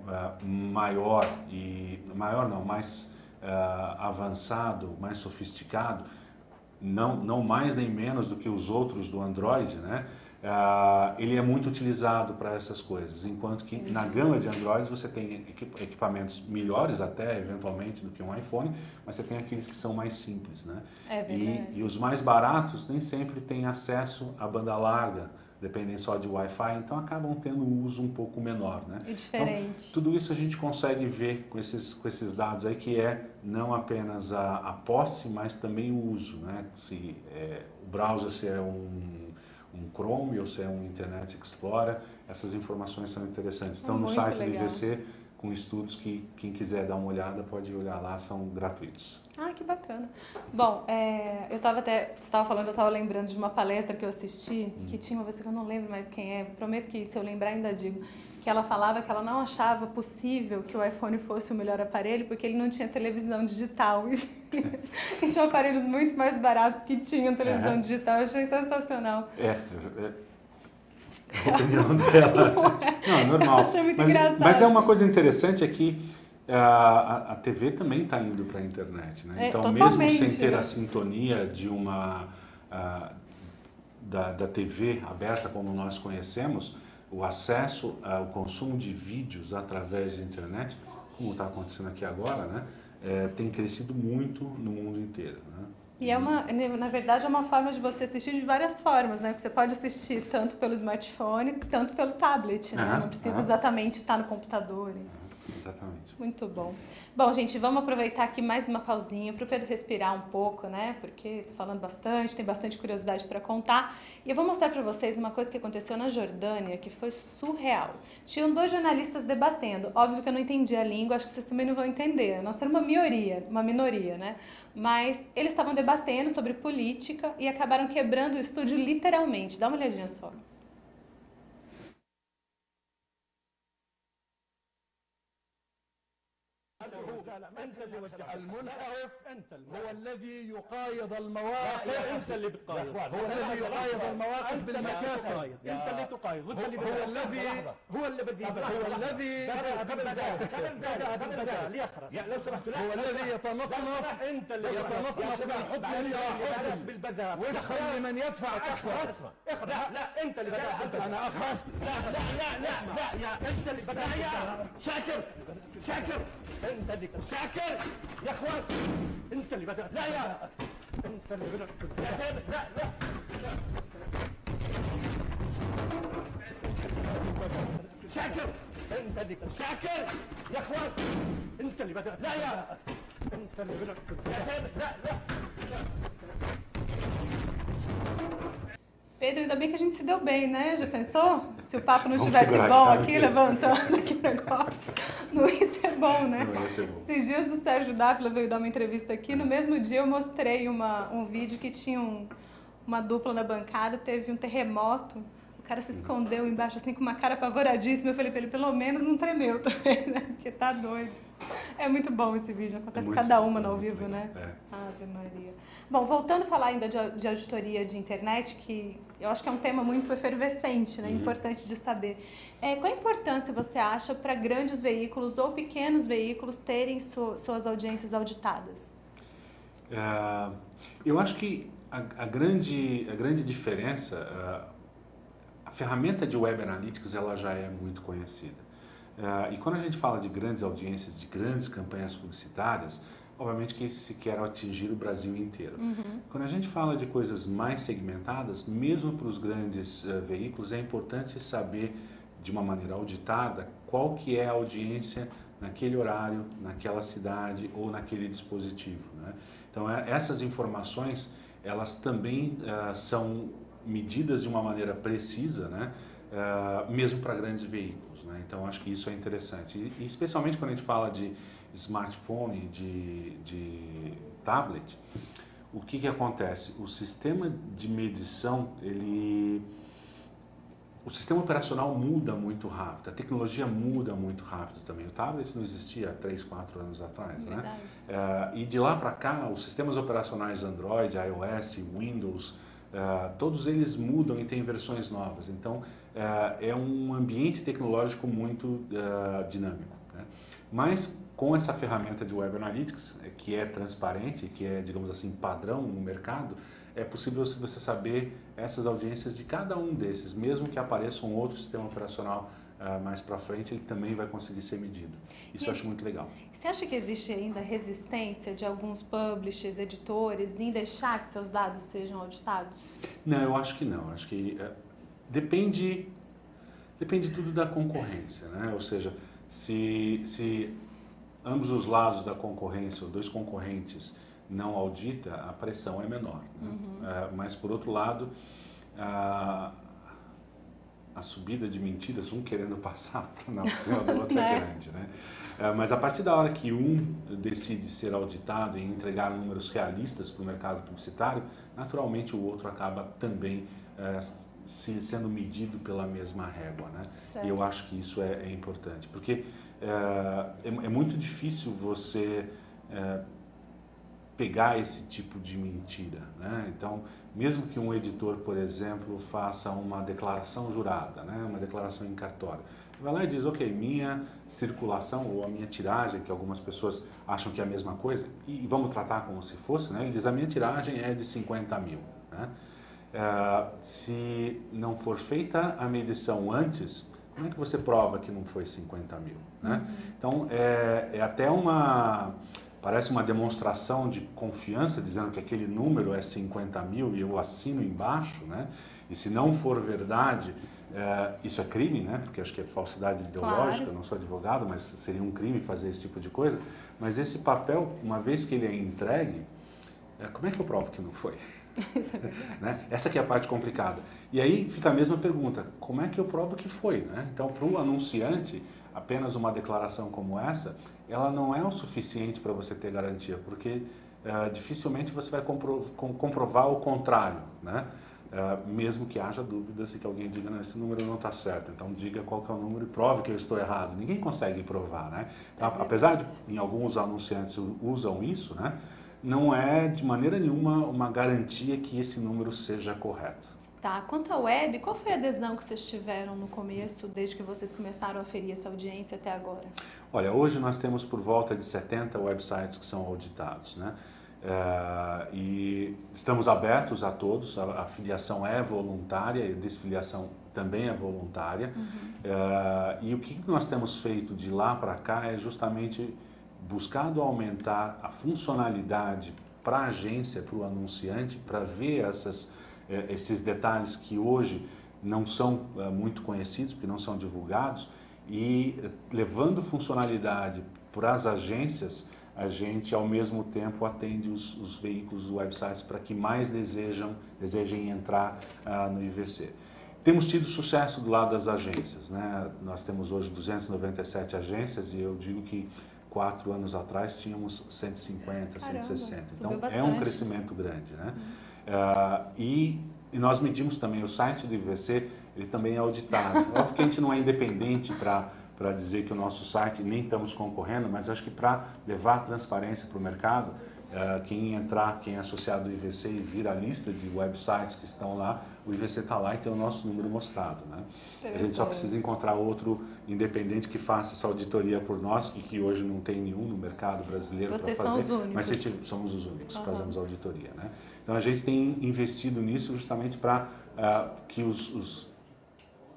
mais avançado, mais sofisticado, não mais nem menos do que os outros do Android, né? Ele é muito utilizado para essas coisas, enquanto que na gama de Androids você tem equipamentos melhores até, eventualmente, do que um iPhone, mas você tem aqueles que são mais simples, né? E os mais baratos nem sempre têm acesso à banda larga, dependem só de Wi-Fi, então acabam tendo um uso um pouco menor, né? E diferente. Então, tudo isso a gente consegue ver com esses dados aí, que é não apenas a posse, mas também o uso, né? Se o browser, se é um Chrome ou se é um Internet Explorer, essas informações são interessantes. Estão no site do IVC com estudos que quem quiser dar uma olhada pode olhar lá, são gratuitos. Ah, que bacana. Bom, eu estava lembrando de uma palestra que eu assisti, que tinha uma vez que eu não lembro mais quem é, prometo que se eu lembrar ainda digo, que ela falava que ela não achava possível que o iPhone fosse o melhor aparelho porque ele não tinha televisão digital. E tinha aparelhos muito mais baratos que tinham televisão digital. Eu achei sensacional. A opinião dela. Não, é normal. Achei muito engraçado. Mas é uma coisa interessante é que a TV também está indo para a internet, né? Então, mesmo sem ter a sintonia de da TV aberta como nós conhecemos, o acesso ao consumo de vídeos através da internet, como está acontecendo aqui agora, né? Tem crescido muito no mundo inteiro, né? E na verdade, é uma forma de você assistir de várias formas, né? Você pode assistir tanto pelo smartphone, tanto pelo tablet, né? Não precisa exatamente estar no computador. Exatamente. Muito bom. Bom, gente, vamos aproveitar aqui mais uma pausinha para o Pedro respirar um pouco, né? Porque tá falando bastante, tem bastante curiosidade para contar. E eu vou mostrar para vocês uma coisa que aconteceu na Jordânia que foi surreal. Tinham 2 jornalistas debatendo. Óbvio que eu não entendi a língua, acho que vocês também não vão entender. Nós somos uma minoria, né? Mas eles estavam debatendo sobre política e acabaram quebrando o estúdio literalmente. Dá uma olhadinha só. المنحرف هو الذي يقايض المواقف. انت اللي بتقايض. هو الذي يقايض المواقف بالمكاسب. انت اللي تقايض. هو اللي بدي هو الذي بدأ ليخرس. لو سمحت هو الذي يتنطط. انت اللي يتنطط بالحكم بالبذاء ويخلي من يدفع تخرس. لا انت اللي بدأت. انا اخرس. لا يا انت اللي بدأت. يا شاكر انت اللي شاكر يا اخوان انت اللي بدأت. لا يا انت اللي بدأت يا سيد. لا شاكر انت اللي شاكر يا اخوان انت اللي بدأت. لا يا انت اللي بدأت يا سيد. لا Pedro, ainda bem que a gente se deu bem, né? Já pensou? Se o papo não estivesse bom aqui, levantando aqui o negócio. Não ia ser bom, né? Não ia ser bom. Esses dias o Sérgio Dávila veio dar uma entrevista aqui. No mesmo dia eu mostrei um vídeo que tinha uma dupla na bancada, teve um terremoto. O cara se escondeu embaixo assim com uma cara apavoradíssima. Eu falei pra ele, pelo menos não tremeu também, né? Porque tá doido. É muito bom esse vídeo, acontece muito cada uma bom, no ao vivo, muito né? bom, é. Ave Maria. Bom, voltando a falar ainda de auditoria de internet, que eu acho que é um tema muito efervescente, né? Importante de saber. Qual a importância você acha para grandes veículos ou pequenos veículos terem suas audiências auditadas? Eu acho que a grande diferença, a ferramenta de Web Analytics ela já é muito conhecida. E quando a gente fala de grandes audiências, de grandes campanhas publicitárias, obviamente que se quer atingir o Brasil inteiro. Quando a gente fala de coisas mais segmentadas, mesmo para os grandes veículos, é importante saber de uma maneira auditada qual que é a audiência naquele horário, naquela cidade ou naquele dispositivo, né? Então essas informações elas também são medidas de uma maneira precisa, né? Mesmo para grandes veículos, né? Então acho que isso é interessante e especialmente quando a gente fala de smartphone, de tablet, o que acontece? O sistema de medição, o sistema operacional muda muito rápido, a tecnologia muda muito rápido também. O tablet não existia há 3, 4 anos atrás, né? E de lá para cá, os sistemas operacionais Android, iOS, Windows, todos eles mudam e têm versões novas. Então, é um ambiente tecnológico muito dinâmico, né? Mas com essa ferramenta de Web Analytics, que é transparente, que é, digamos assim, padrão no mercado, é possível você saber essas audiências de cada um desses, mesmo que apareça um outro sistema operacional mais para frente, ele também vai conseguir ser medido. Isso eu acho muito legal. Você acha que existe ainda resistência de alguns publishers, editores, em deixar que seus dados sejam auditados? Não, eu acho que não. Acho que depende tudo da concorrência, né? Ou seja, se ambos os lados da concorrência, ou dois concorrentes, não audita, a pressão é menor, né? Mas, por outro lado, a subida de mentiras, um querendo passar para o outro é grande, né? Mas a partir da hora que um decide ser auditado e entregar números realistas para o mercado publicitário, naturalmente o outro acaba também sendo medido pela mesma régua, né? E eu acho que isso é importante, porque é muito difícil você pegar esse tipo de mentira, né? Então, mesmo que um editor, por exemplo, faça uma declaração jurada, né? Uma declaração em cartório, vai lá e diz, ok, minha circulação ou a minha tiragem, que algumas pessoas acham que é a mesma coisa, e vamos tratar como se fosse, né? Ele diz, a minha tiragem é de 50 mil, né? Se não for feita a medição antes, como é que você prova que não foi 50 mil, né? Então, é até parece uma demonstração de confiança, dizendo que aquele número é 50 mil e eu assino embaixo, né? E se não for verdade, isso é crime, né? Porque acho que é falsidade ideológica, eu não sou advogado, mas seria um crime fazer esse tipo de coisa. Mas esse papel, uma vez que ele é entregue, como é que eu provo que não foi? Isso é verdade. Né? Essa que é a parte complicada. E aí fica a mesma pergunta, como é que eu provo que foi, né? Então, para o anunciante, apenas uma declaração como essa, ela não é o suficiente para você ter garantia, porque dificilmente você vai comprovar o contrário, né? Mesmo que haja dúvidas e que alguém diga, não, esse número não está certo, então diga qual que é o número e prove que eu estou errado. Ninguém consegue provar, né? Então, apesar de em alguns anunciantes usam isso, né? Não é de maneira nenhuma uma garantia que esse número seja correto. Tá, quanto à web, qual foi a adesão que vocês tiveram no começo, desde que vocês começaram a ferir essa audiência até agora? Olha, hoje nós temos por volta de 70 websites que são auditados, né? E estamos abertos a todos, a filiação é voluntária e a desfiliação também é voluntária. E o que nós temos feito de lá para cá é justamente buscado aumentar a funcionalidade para a agência, para o anunciante, para ver esses detalhes que hoje não são muito conhecidos, porque não são divulgados, e levando funcionalidade para as agências, a gente ao mesmo tempo atende os veículos, os websites, para que mais desejem entrar no IVC. Temos tido sucesso do lado das agências, né? Nós temos hoje 297 agências e eu digo que 4 anos atrás tínhamos 150, 160. Então é um crescimento grande, né? E nós medimos também o site do IVC, ele também é auditado. Óbvio que a gente não é independente para para dizer que o nosso site, nem estamos concorrendo, mas acho que para levar transparência para o mercado, quem é associado ao IVC e vir a lista de websites que estão lá, o IVC está lá e tem o nosso número mostrado, né? A gente só precisa encontrar outro independente que faça essa auditoria por nós, que hoje não tem nenhum no mercado brasileiro para fazer. Vocês são os únicos. Mas somos os únicos que fazemos auditoria, né? Então a gente tem investido nisso justamente para que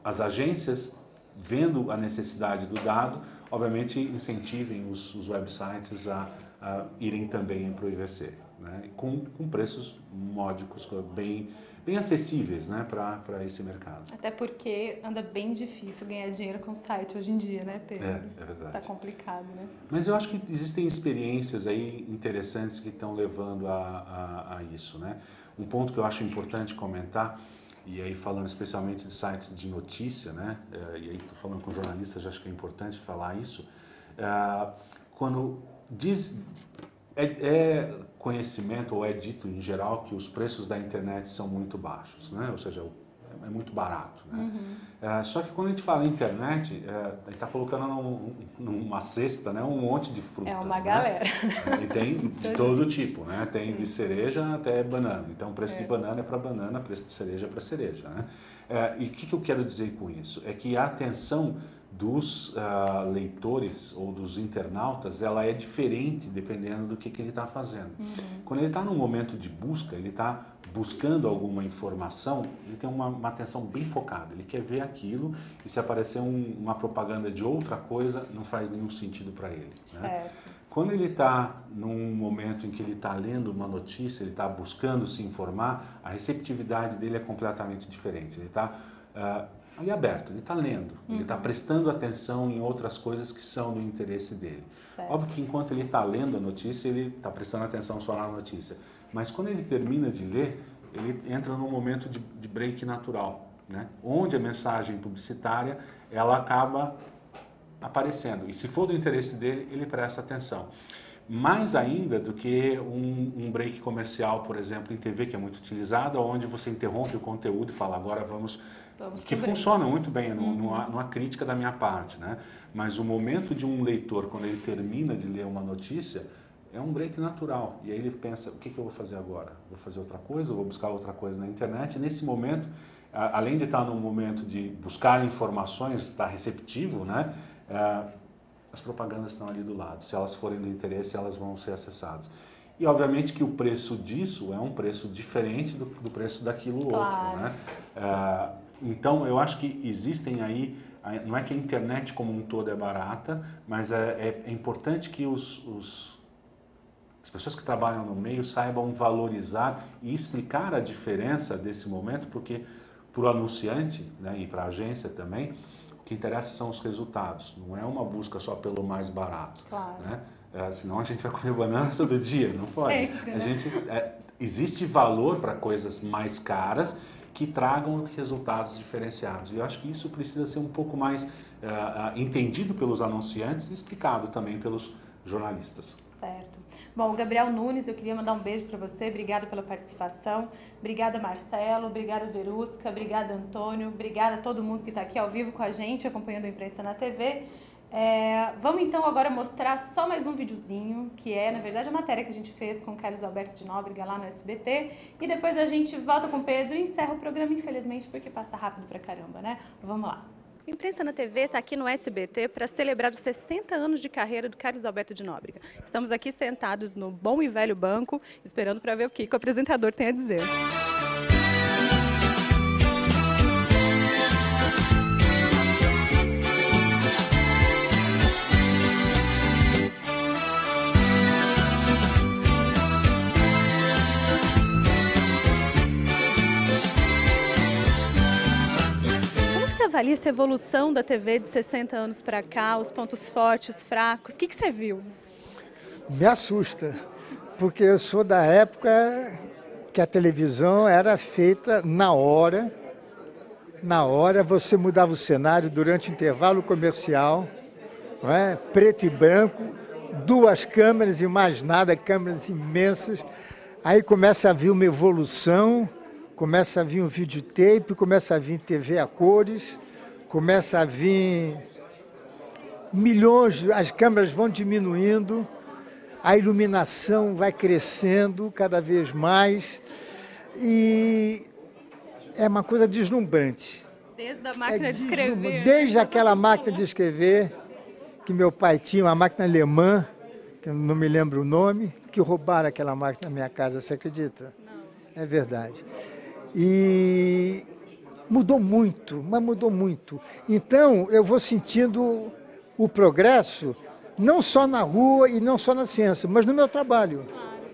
as agências, vendo a necessidade do dado, obviamente incentivem os websites a irem também para o IVC, né? Com preços módicos, bem acessíveis, né, para esse mercado. Até porque anda bem difícil ganhar dinheiro com site hoje em dia, né, Pedro? É verdade. Tá complicado, né? Mas eu acho que existem experiências aí interessantes que estão levando a isso, né? Um ponto que eu acho importante comentar, e aí falando especialmente de sites de notícia, né? E aí estou falando com jornalistas, já acho que é importante falar isso. Quando é conhecimento, ou é dito em geral, que os preços da internet são muito baixos, né? Ou seja, é muito barato, né? Só que quando a gente fala internet, a gente está colocando numa cesta, né, um monte de frutas. É uma né? galera. E tem de todo tipo, né? Tem de cereja até banana. Então, o preço de banana é para banana, preço de cereja é para cereja, né? E o que eu quero dizer com isso? É que a atenção dos leitores ou dos internautas, ela é diferente dependendo do que ele está fazendo. Quando ele está num momento de busca, ele está buscando alguma informação, ele tem uma atenção bem focada, ele quer ver aquilo, e se aparecer uma propaganda de outra coisa, não faz nenhum sentido para ele, né? Certo. Quando ele está num momento em que ele está lendo uma notícia, ele está buscando se informar, a receptividade dele é completamente diferente. Ele está ali aberto, ele está lendo, ele está prestando atenção em outras coisas que são do interesse dele. Certo. Óbvio que enquanto ele está lendo a notícia, ele está prestando atenção só na notícia. Mas quando ele termina de ler, ele entra num momento de break natural, né? Onde a mensagem publicitária ela acaba aparecendo. E se for do interesse dele, ele presta atenção. Mais ainda do que um break comercial, por exemplo, em TV, que é muito utilizado, onde você interrompe o conteúdo e fala, agora vamos que funciona muito bem, não há crítica da minha parte, né? Mas o momento de um leitor, quando ele termina de ler uma notícia, é um break natural. E aí ele pensa, o que eu vou fazer agora? Vou fazer outra coisa? Vou buscar outra coisa na internet? E nesse momento, além de estar num momento de buscar informações, estar receptivo, né? As propagandas estão ali do lado. Se elas forem do interesse, elas vão ser acessadas. E, obviamente, que o preço disso é um preço diferente do preço daquilo outro, né? Então, eu acho que existem aí, não é que a internet como um todo é barata, mas é importante que as pessoas que trabalham no meio saibam valorizar e explicar a diferença desse momento, porque para o anunciante, né, e para a agência também, o que interessa são os resultados, não é uma busca só pelo mais barato. Claro. Né? Senão a gente vai comer banana todo dia, não pode. Sempre, né? Existe valor para coisas mais caras que tragam resultados diferenciados. E eu acho que isso precisa ser um pouco mais entendido pelos anunciantes e explicado também pelos jornalistas. Certo. Bom, Gabriel Nunes, eu queria mandar um beijo para você. Obrigada pela participação. Obrigada, Marcelo. Obrigada, Verusca. Obrigada, Antônio. Obrigada a todo mundo que está aqui ao vivo com a gente, acompanhando a Imprensa na TV. Vamos então agora mostrar só mais um videozinho, que é, na verdade, a matéria que a gente fez com o Carlos Alberto de Nóbrega lá no SBT. E depois a gente volta com o Pedro e encerra o programa, infelizmente, porque passa rápido pra caramba, né? Vamos lá. Imprensa na TV está aqui no SBT para celebrar os 60 anos de carreira do Carlos Alberto de Nóbrega. Estamos aqui sentados no bom e velho banco, esperando para ver o que o apresentador tem a dizer. Avalia essa evolução da TV de 60 anos para cá, os pontos fortes, fracos, o que você viu? Me assusta, porque eu sou da época que a televisão era feita na hora você mudava o cenário durante o intervalo comercial, não é? Preto e branco, 2 câmeras e mais nada, câmeras imensas, aí começa a vir uma evolução, começa a vir um videotape, começa a vir TV a cores, começa a vir milhões, as câmeras vão diminuindo, a iluminação vai crescendo cada vez mais e é uma coisa deslumbrante. Desde a máquina de escrever. Desde aquela máquina de escrever que meu pai tinha, uma máquina alemã, que eu não me lembro o nome, que roubaram aquela máquina na minha casa, você acredita? Não. É verdade. E mudou muito, mas mudou muito. Então, eu vou sentindo o progresso, não só na rua e não só na ciência, mas no meu trabalho.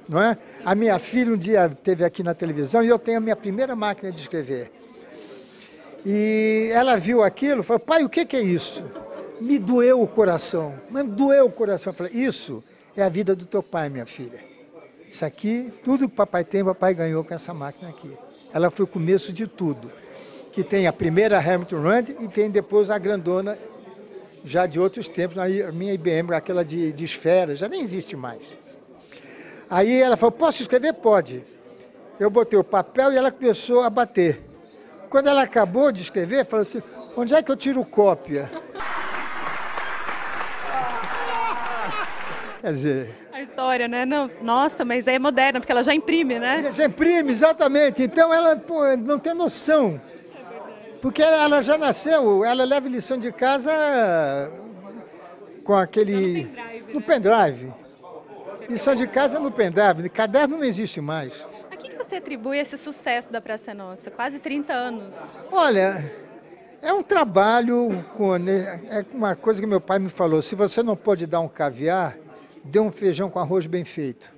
Não é? A minha filha um dia esteve aqui na televisão e eu tenho a minha primeira máquina de escrever. E ela viu aquilo e falou, pai, o que é isso? Me doeu o coração, mas doeu o coração. Eu falei, isso é a vida do teu pai, minha filha. Isso aqui, tudo que o papai tem, o papai ganhou com essa máquina aqui. Ela foi o começo de tudo. Que tem a primeira Hamilton Round e tem depois a grandona, já de outros tempos, a minha IBM, aquela de esfera, já nem existe mais. Aí ela falou, posso escrever? Pode. Eu botei o papel e ela começou a bater. Quando ela acabou de escrever, falou assim, onde é que eu tiro cópia? Quer dizer... A história, né? Não, nossa, mas é moderna, porque ela já imprime, né? Já imprime, exatamente. Então ela não tem noção. Porque ela já nasceu, ela leva lição de casa com aquele... No pendrive. Lição de casa no pendrive. Caderno não existe mais. A que você atribui esse sucesso da Praça é Nossa? Quase 30 anos. Olha, é um trabalho, é uma coisa que meu pai me falou, se você não pode dar um caviar, dê um feijão com arroz bem feito.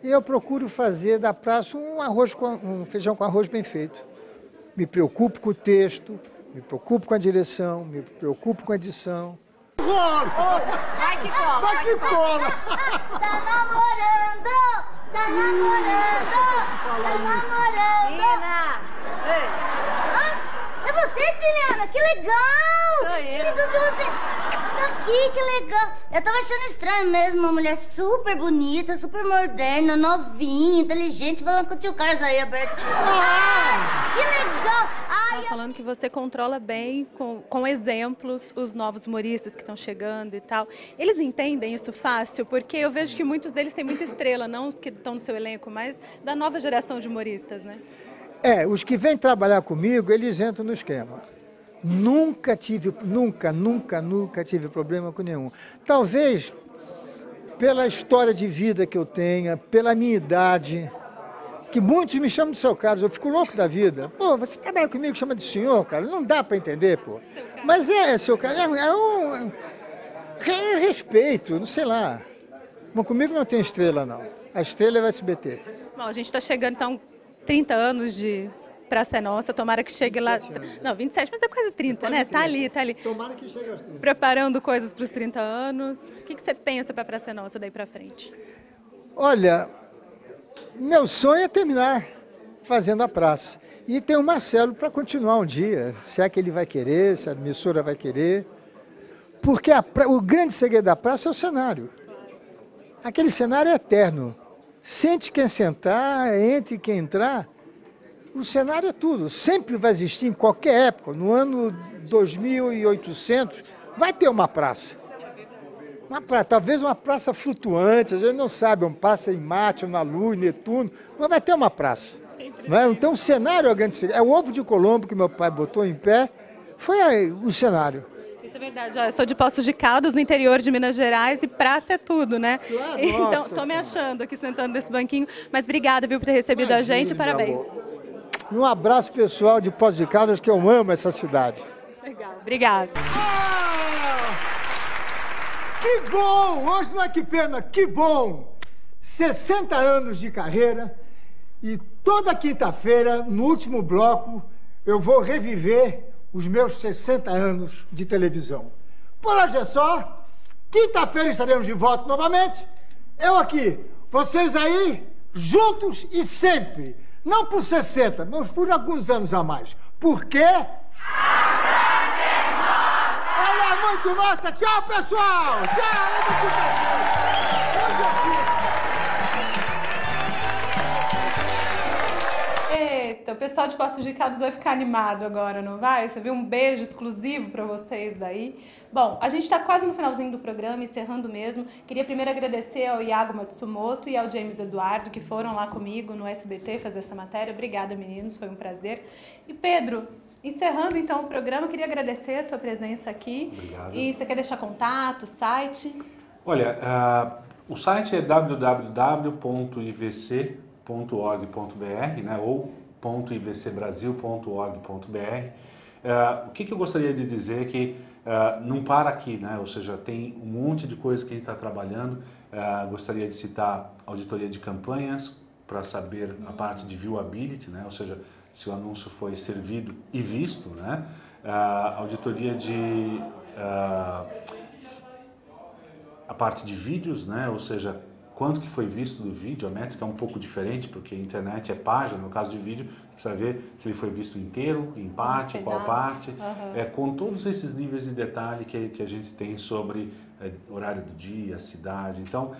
E eu procuro fazer da praça um feijão com arroz bem feito. Me preocupo com o texto, me preocupo com a direção, me preocupo com a edição. Vai que cola! Vai que cola! Tá namorando! Tá namorando! Tá namorando! Tina! É você, Tiliana? Que legal! Que lindo de você! Tá aqui, que legal! Eu tava achando estranho mesmo, uma mulher super bonita, super moderna, novinha, inteligente, falando com o tio Carlos aí aberto. Que legal! Tava falando que você controla bem, com exemplos, os novos humoristas que estão chegando e tal. Eles entendem isso fácil? Porque eu vejo que muitos deles têm muita estrela, não os que estão no seu elenco, mas da nova geração de humoristas, né? Os que vêm trabalhar comigo, eles entram no esquema. Nunca tive problema com nenhum. Talvez pela história de vida que eu tenha, pela minha idade, que muitos me chamam de seu Carlos, eu fico louco da vida. Pô, você trabalha comigo, chama de senhor, cara, não dá para entender, pô. Mas seu Carlos, é respeito, não sei lá. Mas comigo não tem estrela, não. A estrela é o SBT. Bom, a gente está chegando, então, 30 anos de Praça é Nossa, tomara que chegue lá... Não, 27, mas é quase 30, né? 30. Tá ali. Tomara que chegue aos 30. Preparando coisas para os 30 anos. O que você pensa para a Praça é Nossa daí para frente? Olha, meu sonho é terminar fazendo a praça. E tem o Marcelo para continuar um dia, se é que ele vai querer, se a emissora vai querer. Porque o grande segredo da praça é o cenário. Aquele cenário é eterno. Sente quem sentar, entre quem entrar. O cenário é tudo. Sempre vai existir em qualquer época. No ano 2800, vai ter uma praça. Talvez uma praça flutuante, a gente não sabe, uma praça em Marte, ou na Lua, em Netuno, mas vai ter uma praça. Não é? Então o cenário é o grande segredo. É o ovo de Colombo que meu pai botou em pé, foi o cenário. Isso é verdade. Eu sou de Poços de Caldas, no interior de Minas Gerais, e praça é tudo, né? Claro, então, tô me achando aqui, sentando nesse banquinho. Mas obrigada, viu, por ter recebido a gente. Parabéns. Um abraço pessoal de Poços de Caldas, que eu amo essa cidade. Legal, obrigada. Que bom! Hoje não é que pena, que bom! 60 anos de carreira e toda quinta-feira, no último bloco, eu vou reviver os meus 60 anos de televisão. Por hoje é só. Quinta-feira estaremos de volta novamente. Eu aqui, vocês aí, juntos e sempre. Não por 60, mas por alguns anos a mais. Por quê? Olha, muito nossa. Tchau, pessoal. Tchau. Eita, O pessoal de Poços de Caldas vai ficar animado agora, não vai? Você viu? Um beijo exclusivo para vocês daí. Bom, a gente está quase no finalzinho do programa, encerrando mesmo. Queria primeiro agradecer ao Iago Matsumoto e ao James Eduardo, que foram lá comigo no SBT fazer essa matéria. Obrigada, meninos, foi um prazer. E Pedro, encerrando então o programa, queria agradecer a tua presença aqui. Obrigado. E você quer deixar contato, site? Olha, o site é www.ivc.org.br, né, ou .ivcbrasil.org.br. O que eu gostaria de dizer é que não para aqui, né? Ou seja, tem um monte de coisa que a gente está trabalhando. Gostaria de citar auditoria de campanhas para saber a parte de viewability, né? Ou seja, se o anúncio foi servido e visto, né? Auditoria de a parte de vídeos, né? Ou seja, quanto que foi visto do vídeo. A métrica é um pouco diferente, porque a internet é página, no caso de vídeo, precisa ver se ele foi visto inteiro, em parte, qual parte, com todos esses níveis de detalhe que a gente tem sobre horário do dia, cidade. Então,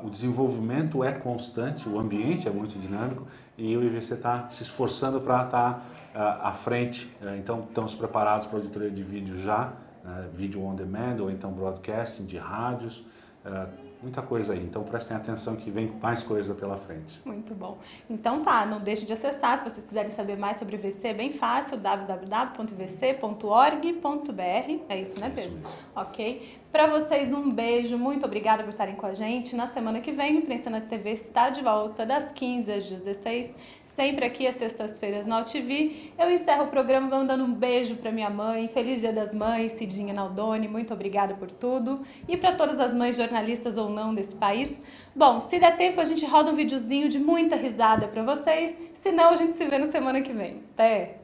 o desenvolvimento é constante, o ambiente é muito dinâmico e o IVC está se esforçando para estar à frente. Então, estamos preparados para a auditoria de vídeo já, vídeo on demand ou então broadcasting de rádios, muita coisa aí. Então prestem atenção que vem mais coisa pela frente. Muito bom. Então tá, não deixe de acessar, se vocês quiserem saber mais sobre o IVC, é bem fácil, www.ivc.org.br. É isso, né, Pedro? Isso. Ok. Para vocês, um beijo, muito obrigada por estarem com a gente. Na semana que vem, o Imprensa na TV está de volta das 15 às 16, sempre aqui às sextas-feiras na UTV. Eu encerro o programa mandando um beijo para minha mãe. Feliz Dia das Mães, Cidinha Naldoni, muito obrigada por tudo. E para todas as mães jornalistas ou não desse país. Bom, se der tempo a gente roda um videozinho de muita risada para vocês, senão a gente se vê na semana que vem. Até!